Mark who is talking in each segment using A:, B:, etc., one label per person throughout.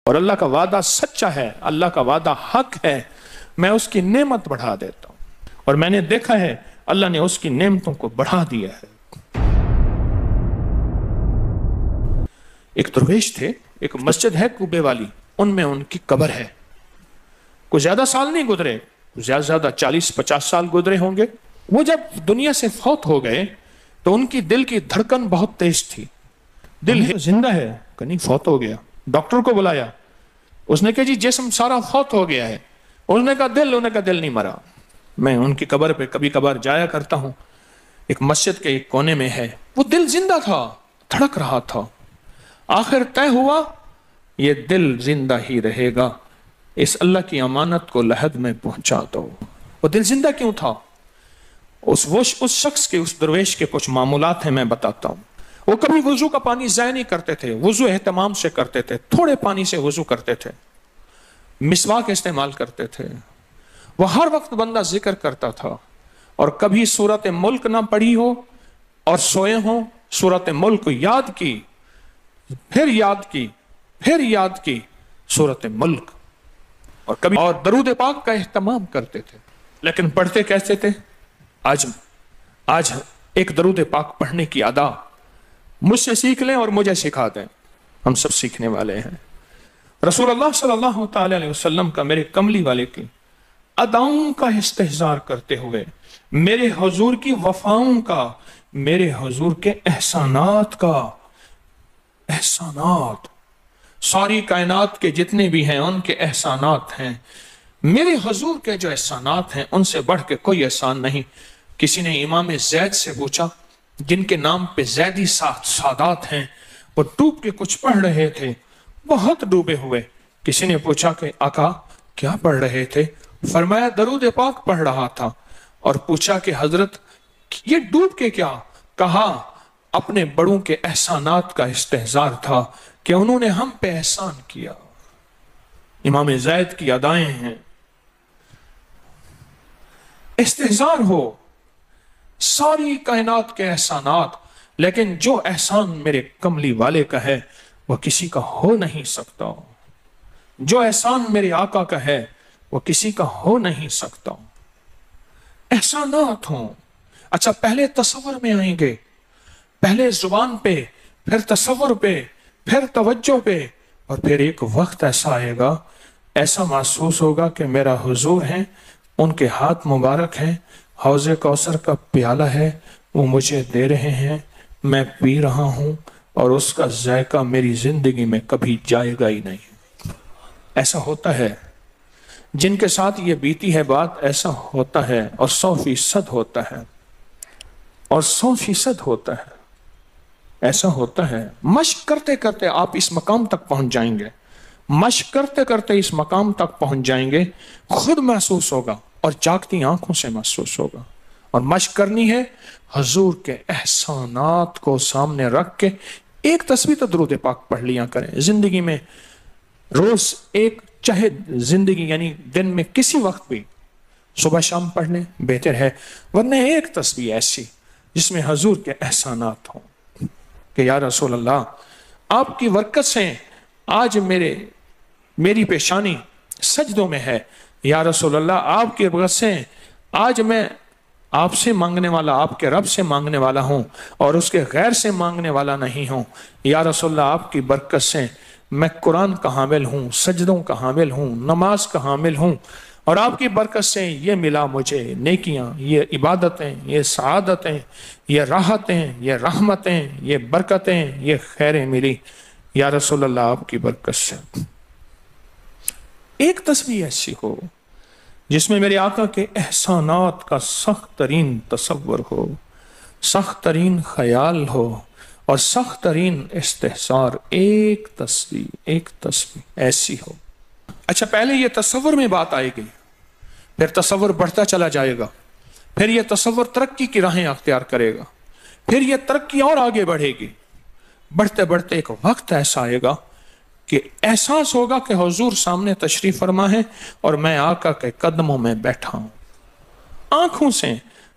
A: اور اللہ کا وعدہ سچا ہے، اللہ کا وعدہ حق ہے، میں اس کی نعمت بڑھا دیتا ہوں، اور میں نے دیکھا ہے اللہ نے اس کی نعمتوں کو بڑھا دیا ہے۔ ایک درویش تھے، ایک مسجد ہے کوبے والی، ان میں ان کی قبر ہے۔ کوئی زیادہ سال نہیں گزرے، زیادہ زیادہ 40-50 سال گزرے ہوں گے۔ وہ جب دنیا سے فوت ہو گئے تو ان کی دل کی دھڑکن بہت تیز تھی۔ دل زندہ ہے کہ نہیں فوت ہو گیا؟ ڈاکٹر کو بلایا، اس نے کہا جی جسم سارا فوت ہو گیا ہے۔ اس نے کہا دل، انہوں نے کہا دل نہیں مرا۔ میں ان کی قبر پہ کبھی کبھار جایا کرتا ہوں، ایک مسجد کے ایک کونے میں ہے، وہ دل زندہ تھا، دھڑک رہا تھا۔ آخر طے ہوا یہ دل زندہ ہی رہے گا، اس اللہ کی امانت کو لحد میں پہنچا دو۔ وہ دل زندہ کیوں تھا؟ اس شخص کے، اس درویش کے کچھ معمولات ہیں، میں بتاتا ہوں۔ وہ کبھی وضو کا پانی ضائع نہیں کرتے تھے، وضو اہتمام سے کرتے تھے، تھوڑے پانی سے وضو کرتے تھے، مسواک استعمال کرتے تھے۔ وہ ہر وقت بندہ ذکر کرتا تھا، اور کبھی سورۃ ملک نہ پڑھی ہو اور سوئے ہوں، سورۃ ملک یاد کی، پھر یاد کی، پھر یاد کی سورۃ ملک، اور کبھی اور درود پاک کا اہتمام کرتے تھے۔ لیکن پڑھتے کیسے تھے؟ آج ایک درود پاک پڑھنے کی ادا مجھ سے سیکھ لیں اور مجھے سکھا دیں، ہم سب سیکھنے والے ہیں۔ رسول اللہ صلی اللہ تعالی علیہ وسلم کا، میرے کملی والے کی اداؤں کا استحضار کرتے ہوئے، میرے حضور کی وفاؤں کا، میرے حضور کے احسانات کا، احسانات ساری کائنات کے جتنے بھی ہیں ان کے احسانات ہیں، میرے حضور کے جو احسانات ہیں ان سے بڑھ کے کوئی احسان نہیں۔ کسی نے امام زید سے پوچھا، جن کے نام پہ زیدی سادات ہیں، وہ ڈوب کے کچھ پڑھ رہے تھے، بہت ڈوبے ہوئے۔ کسی نے پوچھا کہ آقا کیا پڑھ رہے تھے؟ فرمایا درود پاک پڑھ رہا تھا۔ اور پوچھا کہ حضرت یہ ڈوب کے کیا؟ کہا اپنے بڑوں کے احسانات کا استحضار تھا کہ انہوں نے ہم پہ احسان کیا۔ امام زید کی ادائیں ہیں، استحضار ہو ساری کائنات کے احسانات، لیکن جو احسان میرے کملی والے کا ہے وہ کسی کا ہو نہیں سکتا، جو احسان میرے آقا کا ہے وہ کسی کا ہو نہیں سکتا۔ احسانات ہوں۔ اچھا، پہلے تصور میں آئیں گے، پہلے زبان پہ، پھر تصور پہ، پھر توجہ پہ، اور پھر ایک وقت ایسا آئے گا، ایسا محسوس ہوگا کہ میرا حضور ہے، ان کے ہاتھ مبارک ہیں، حوض کوثر کا پیالہ ہے، وہ مجھے دے رہے ہیں، میں پی رہا ہوں، اور اس کا ذائقہ میری زندگی میں کبھی جائے گا ہی نہیں۔ ایسا ہوتا ہے، جن کے ساتھ یہ بیتی ہے بات، ایسا ہوتا ہے، اور 100% ہوتا ہے، اور 100% ہوتا ہے، ایسا ہوتا ہے۔ مشق کرتے کرتے آپ اس مقام تک پہنچ جائیں گے، مشق کرتے کرتے اس مقام تک پہنچ جائیں گے، خود محسوس ہوگا اور جاگتی آنکھوں سے محسوس ہوگا۔ اور مشق کرنی ہے حضور کے احسانات کو سامنے رکھ کے۔ ایک تصویر تو درود پاک پڑھ لیا کریں زندگی میں، روز ایک، چاہے زندگی یعنی دن میں کسی وقت بھی صبح شام پڑھ لیں، بہتر ہے، ورنہ ایک تصویر ایسی جس میں حضور کے احسانات ہوں کہ یا رسول اللہ آپ کی برکت سے آج میری پیشانی سجدوں میں ہے، یا رسول اللہ آپ کی برکت سے آج میں آپ سے مانگنے والا، آپ کے رب سے مانگنے والا ہوں، اور اس کے غیر سے مانگنے والا نہیں ہوں۔ یا رسول اللہ آپ کی برکت سے میں قرآن کا حامل ہوں، سجدوں کا حامل ہوں، نماز کا حامل ہوں، اور آپ کی برکت سے یہ ملا مجھے نیکیاں، یہ عبادتیں، یہ سعادتیں، یہ راحتیں، یہ رحمتیں، یہ برکتیں، یہ خیریں ملی، یا رسول اللہ آپ کی برکت سے۔ ایک تصویر ایسی ہو جس میں میرے آقا کے احسانات کا سخت ترین تصور ہو، سخت ترین خیال ہو، اور سخت ترین استحضار، ایک تصویر ایسی ہو۔ اچھا، پہلے یہ تصور میں بات آئے گی، پھر تصور بڑھتا چلا جائے گا، پھر یہ تصور ترقی کی راہیں اختیار کرے گا، پھر یہ ترقی اور آگے بڑھے گی، بڑھتے بڑھتے ایک وقت ایسا آئے گا کہ احساس ہوگا کہ حضور سامنے تشریف فرما ہے اور میں آقا کے قدموں میں بیٹھا ہوں۔ آنکھوں سے،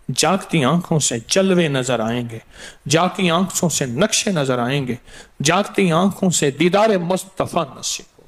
A: جاگتی آنکھوں سے جلوے نظر آئیں گے، جاگتی آنکھوں سے نقشے نظر آئیں گے، جاگتی آنکھوں سے دیدار مصطفیٰ نصیب ہو۔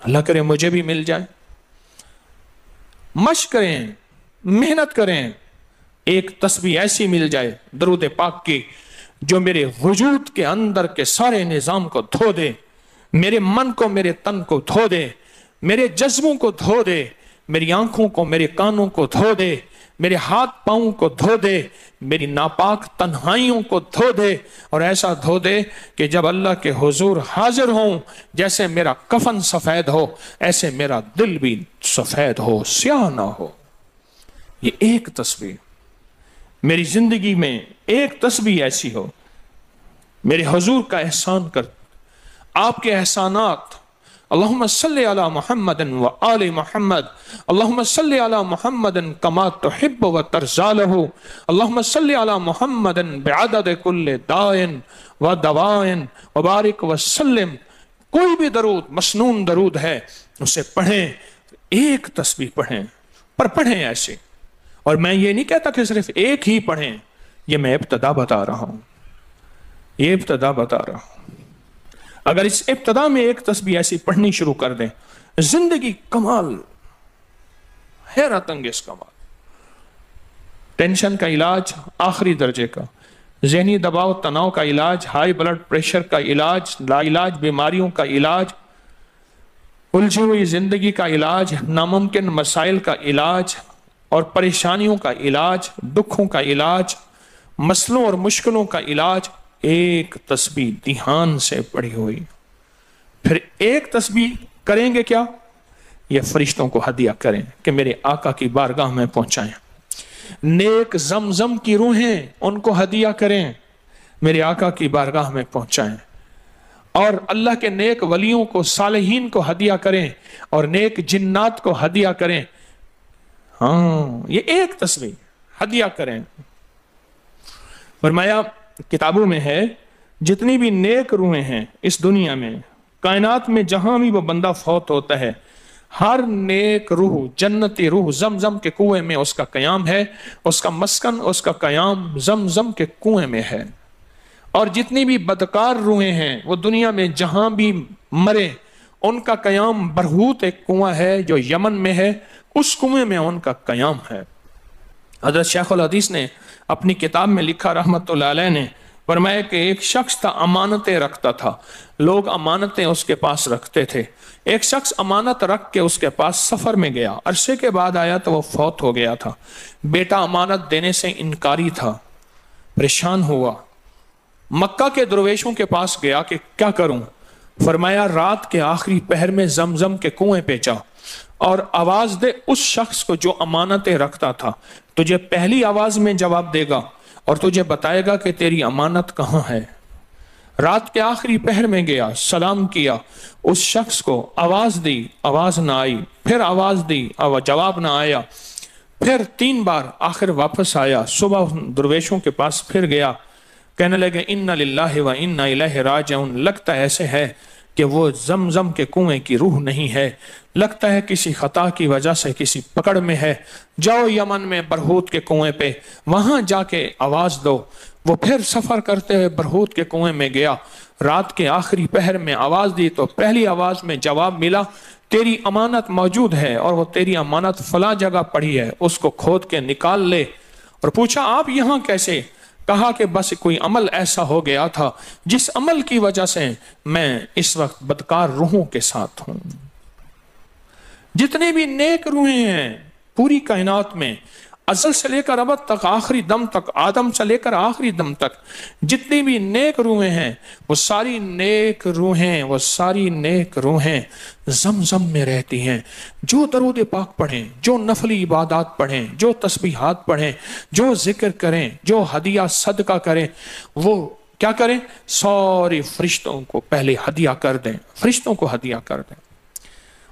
A: اللہ کرے مجھے بھی مل جائے. مشق کریں, محنت کریں, ایک تسبیح ایسی مل جائے درود پاک کی جو میرے وجود کے اندر کے سارے نظام کو دھو دے, میرے من کو, میرے تن کو دھو دے, میرے جذبوں کو دھو دے, میری آنکھوں کو, میرے کانوں کو دھو دے, میرے ہاتھ پاؤں کو دھو دے, میری ناپاک تنہائیوں کو دھو دے, اور ایسا دھو دے کہ جب اللہ کے حضور حاضر ہوں جیسے میرا کفن سفید ہو ایسے میرا دل بھی سفید ہو, سیاہ نہ ہو. یہ ایک تسبیح میری زندگی میں, ایک تسبیح ایسی ہو میرے حضور کا احسان کر, آپ کے احسانات. اللہم صلی علی محمد و آل محمد, اللہم صلی علی محمد کما تحب و ترضی لہ, اللہم صلی علی محمد بعدد کل دائن و دوائن وبارک وسلم. کوئی بھی درود, مسنون درود ہے, اسے پڑھیں, ایک تسبیح پڑھیں, پر پڑھیں ایسے. اور میں یہ نہیں کہتا کہ صرف ایک ہی پڑھیں, یہ میں ابتدا بتا رہا ہوں, یہ ابتدا بتا رہا ہوں. اگر اس ابتدا میں ایک تسبیح ایسی پڑھنی شروع کر دیں, زندگی کمال, حیرت انگیز کمال. ٹینشن کا علاج آخری درجے کا, ذہنی دباؤ تناؤ کا علاج, ہائی بلڈ پریشر کا علاج, لا علاج بیماریوں کا علاج, الجھی ہوئی زندگی کا علاج, ناممکن مسائل کا علاج اور پریشانیوں کا علاج, دکھوں کا علاج, مسئلوں اور مشکلوں کا علاج, ایک تسبیح دھیان سے پڑھی ہوئی. پھر ایک تسبیح کریں گے کیا, یہ فرشتوں کو ہدیہ کریں کہ میرے آقا کی بارگاہ میں پہنچائیں. نیک زمزم کی روحیں ان کو ہدیہ کریں, میرے آقا کی بارگاہ میں پہنچائیں. اور اللہ کے نیک ولیوں کو, صالحین کو ہدیہ کریں, اور نیک جنات کو ہدیہ کریں. ہاں, یہ ایک تسبیح ہدیہ کریں. فرمایا کتابوں میں ہے جتنی بھی نیک روحیں ہیں اس دنیا میں, کائنات میں جہاں بھی وہ بندہ فوت ہوتا ہے, ہر نیک روح, جنتی روح زمزم کے کنویں میں اس کا قیام ہے, اس کا مسکن, اس کا قیام زمزم کے کنویں میں ہے. اور جتنی بھی بدکار روحیں ہیں وہ دنیا میں جہاں بھی مرے, ان کا قیام برہوت ایک کنواں ہے جو یمن میں ہے, اس کنویں میں ان کا قیام ہے. حضرت شیخ الحدیث نے اپنی کتاب میں لکھا رحمت اللہ علیہ نے, فرمایا کہ ایک شخص تھا امانتیں رکھتا تھا, لوگ امانتیں اس کے پاس رکھتے تھے. ایک شخص امانت رکھ کے اس کے پاس سفر میں گیا, عرصے کے بعد آیا تو وہ فوت ہو گیا تھا. بیٹا امانت دینے سے انکاری تھا, پریشان ہوا, مکہ کے درویشوں کے پاس گیا کہ کیا کروں. فرمایا رات کے آخری پہر میں زمزم کے کنویں پہ جا اور آواز دے اس شخص کو جو امانتیں رکھتا تھا, تجھے پہلی آواز میں جواب دے گا اور تجھے بتائے گا کہ تیری امانت کہاں ہے. رات کے آخری پہر میں گیا, سلام کیا, اس شخص کو آواز دی, آواز نہ آئی, پھر آواز دی, جواب نہ آیا, پھر 3 بار, آخر واپس آیا. صبح درویشوں کے پاس پھر گیا, کہنے لگے انا للہ و انا الیہ راجعون. لگتا ایسے ہے کہ وہ زمزم کے کنویں کی روح نہیں ہے, لگتا ہے کسی خطا کی وجہ سے کسی پکڑ میں ہے. جاؤ یمن میں برہوت کے کنویں پہ, وہاں جا کے آواز دو. وہ پھر سفر کرتے ہوئے برہوت کے کنویں میں گیا, رات کے آخری پہر میں آواز دی تو پہلی آواز میں جواب ملا, تیری امانت موجود ہے اور وہ تیری امانت فلاں جگہ پڑی ہے, اس کو کھود کے نکال لے. اور پوچھا آپ یہاں کیسے؟ کہا کہ بس کوئی عمل ایسا ہو گیا تھا جس عمل کی وجہ سے میں اس وقت بدکار روحوں کے ساتھ ہوں. جتنے بھی نیک روحیں ہیں پوری کائنات میں, ازل سے لے کر ابد تک, آخری دم تک, آدم سے لے کر آخری دم تک, جتنی بھی نیک روحیں ہیں وہ ساری نیک روحیں, وہ ساری نیک روحیں زمزم میں رہتی ہیں. جو درود پاک پڑھیں, جو نفلی عبادات پڑھیں, جو تسبیحات پڑھیں, جو ذکر کریں, جو ہدیہ صدقہ کریں, وہ کیا کریں, سارے فرشتوں کو پہلے ہدیہ کر دیں, فرشتوں کو ہدیہ کر دیں.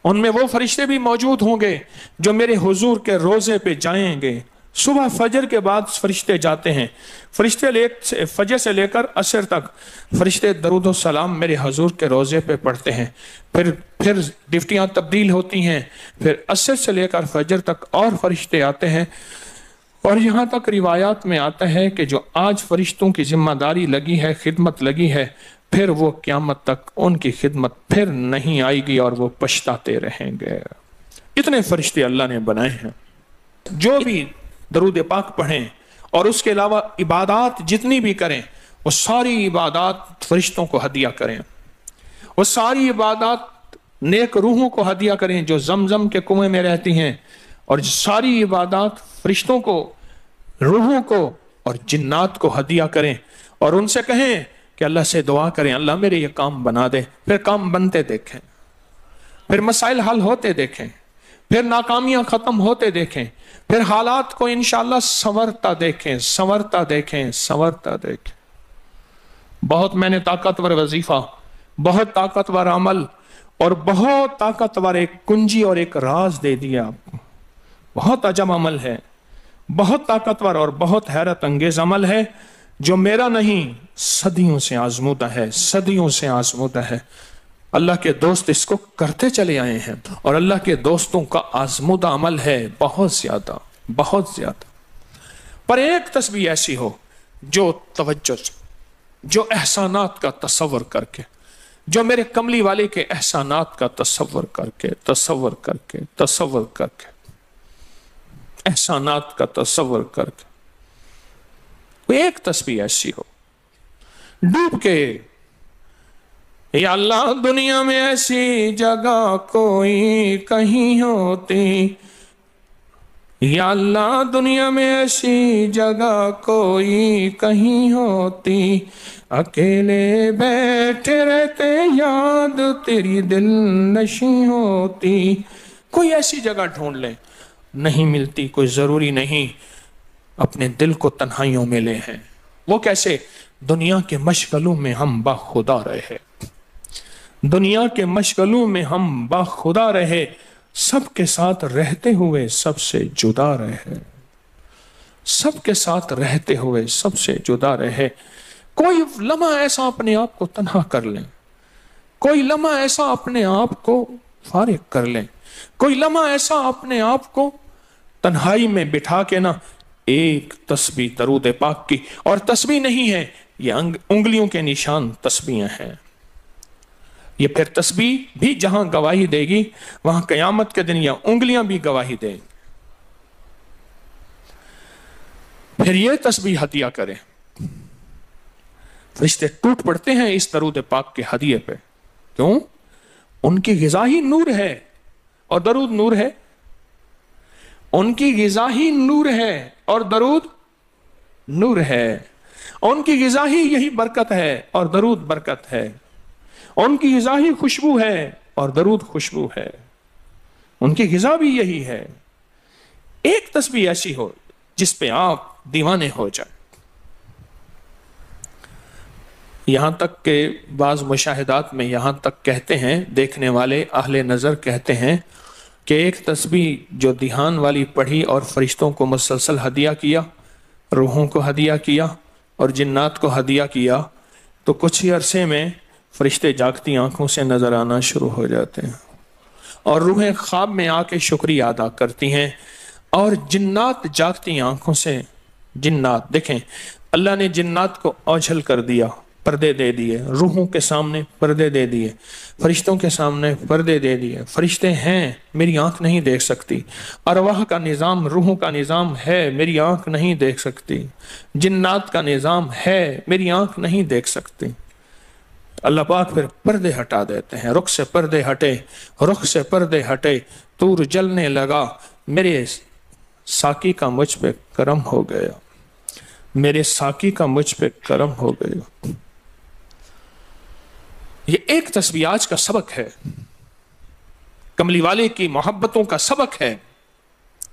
A: ان میں وہ فرشتے بھی موجود ہوں گے جو میرے حضور کے روزے پہ جائیں گے. صبح فجر کے بعد فرشتے جاتے ہیں, فرشتے فجر سے لے کر عصر تک فرشتے درود و سلام میرے حضور کے روزے پہ پڑھتے ہیں. پھر ڈیوٹیاں تبدیل ہوتی ہیں, پھر عصر سے لے کر فجر تک اور فرشتے آتے ہیں. اور یہاں تک روایات میں آتا ہے کہ جو آج فرشتوں کی ذمہ داری لگی ہے, خدمت لگی ہے, پھر وہ قیامت تک ان کی خدمت پھر نہیں آئے گی اور وہ پچھتاتے رہیں گے۔ اتنے فرشتے اللہ نے بنائے ہیں، جو بھی درود پاک پڑھیں اور اس کے علاوہ عبادات جتنی بھی کریں، وہ ساری عبادات فرشتوں کو ہدیہ کریں، وہ ساری عبادات نیک روحوں کو ہدیہ کریں جو زمزم کے کنویں میں رہتی ہیں، اور ساری عبادات فرشتوں کو، روحوں کو اور جنات کو ہدیہ کریں، اور ان سے کہیں کہ اللہ سے دعا کریں اللہ میرے یہ کام بنا دے۔ پھر کام بنتے دیکھیں، پھر مسائل حل ہوتے دیکھیں، پھر ناکامیاں ختم ہوتے دیکھیں، پھر حالات کو انشاءاللہ سنورتا دیکھیں، سنورتا دیکھیں، سنورتا دیکھیں۔ بہت میں نے طاقتور وظیفہ، بہت طاقتور عمل اور بہت طاقتور ایک کنجی اور ایک راز دے دیا آپ کو۔ بہت عجب عمل ہے، بہت طاقتور اور بہت حیرت انگیز عمل ہے، جو میرا نہیں، صدیوں سے آزمودہ ہے، صدیوں سے آزمودہ ہے۔ اللہ کے دوست اس کو کرتے چلے آئے ہیں، اور اللہ کے دوستوں کا آزمودہ عمل ہے بہت زیادہ، بہت زیادہ۔ پر ایک تسبیح ایسی ہو جو توجہ سے، جو احسانات کا تصور کر کے، جو میرے کملی والے کے احسانات کا تصور کر کے، تصور کر کے، تصور کر کے، احسانات کا تصور کر کے، کوئی ایک تسبیح ایسی ہو ڈوب کے، یا اللہ دنیا میں ایسی جگہ کوئی کہیں ہوتی، یا اللہ دنیا میں ایسی جگہ کوئی کہیں ہوتی، اکیلے بیٹھے رہتے یاد تیری دل نشیں ہوتی۔ کوئی ایسی جگہ ڈھونڈ لیں، نہیں ملتی کوئی ضروری نہیں اپنے دل کو تنہائیوں میں لے ہیں۔ وہ کیسے؟ دنیا کے مشغلوں میں ہم باخدا رہے، دنیا کے مشغلوں میں ہم باخدا رہے، سب کے ساتھ رہتے ہوئے سب سے جدا رہے، سب کے ساتھ رہتے ہوئے سب سے جدا رہے۔ کوئی لمحہ ایسا اپنے آپ کو تنہا کر لیں، کوئی لمحہ ایسا اپنے آپ کو فارغ کر لیں، کوئی لمحہ ایسا اپنے آپ کو تنہائی میں بٹھا کے نا ایک تسبیح درود پاک کی، اور تسبیح نہیں ہے یہ انگلیوں کے نشان تسبیحیں ہیں۔ یہ پھر تسبیح بھی جہاں گواہی دے گی وہاں قیامت کے دن یہ انگلیاں بھی گواہی دیں گی۔ پھر یہ تسبیح ہدیہ کریں، فرشتے ٹوٹ پڑتے ہیں اس درود پاک کے ہدیے پہ۔ کیوں؟ ان کی غذا ہی نور ہے، اور درود نور ہے۔ ان کی غذا ہی نور ہے اور درود نور ہے۔ ان کی غذا ہی یہی برکت ہے اور درود برکت ہے۔ ان کی غذا ہی خوشبو ہے اور درود خوشبو ہے۔ ان کی غذا بھی یہی ہے۔ ایک تسبیح ایسی ہو جس پہ آپ دیوانے ہو جائیں۔ یہاں تک کہ بعض مشاہدات میں یہاں تک کہتے ہیں، دیکھنے والے اہل نظر کہتے ہیں کہ ایک تسبیح جو دھیان والی پڑھی اور فرشتوں کو مسلسل ہدیہ کیا، روحوں کو ہدیہ کیا اور جنات کو ہدیہ کیا، تو کچھ ہی عرصے میں فرشتے جاگتی آنکھوں سے نظر آنا شروع ہو جاتے ہیں، اور روحیں خواب میں آ کے شکریہ ادا کرتی ہیں، اور جنات جاگتی آنکھوں سے، جنات دیکھیں اللہ نے جنات کو اوجھل کر دیا، پردے دے دیے، روحوں کے سامنے پردے دے دیے، فرشتوں کے سامنے پردے دے دیے۔ فرشتے ہیں، میری آنکھ نہیں دیکھ سکتی، ارواح کا نظام، روحوں کا نظام ہے، میری آنکھ نہیں دیکھ سکتی، جنات کا نظام ہے، میری آنکھ نہیں دیکھ سکتی۔ اللہ پاک پھر پردے ہٹا دیتے ہیں، رخ سے پردے ہٹے، رخ سے پردے ہٹے، طور جلنے لگا، میرے ساقی کا مجھ پہ کرم ہو گیا، میرے ساقی کا مجھ پہ کرم ہو گیا۔ یہ ایک تسبیح آج کا سبق ہے، کملی والے کی محبتوں کا سبق ہے،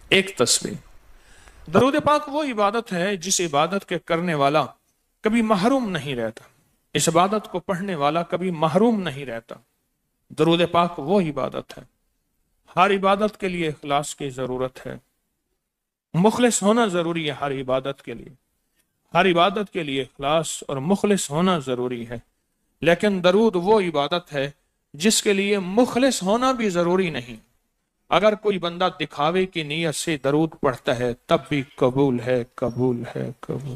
A: ایک تسبیح۔ درود پاک وہ عبادت ہے جس عبادت کے کرنے والا کبھی محروم نہیں رہتا، اس عبادت کو پڑھنے والا کبھی محروم نہیں رہتا۔ درود پاک وہ عبادت ہے، ہر عبادت کے لیے اخلاص کی ضرورت ہے، مخلص ہونا ضروری ہے ہر عبادت کے لیے، ہر عبادت کے لیے اخلاص اور مخلص ہونا ضروری ہے۔ لیکن درود وہ عبادت ہے جس کے لیے مخلص ہونا بھی ضروری نہیں۔ اگر کوئی بندہ دکھاوے کی نیت سے درود پڑھتا ہے تب بھی قبول ہے، قبول ہے، قبول۔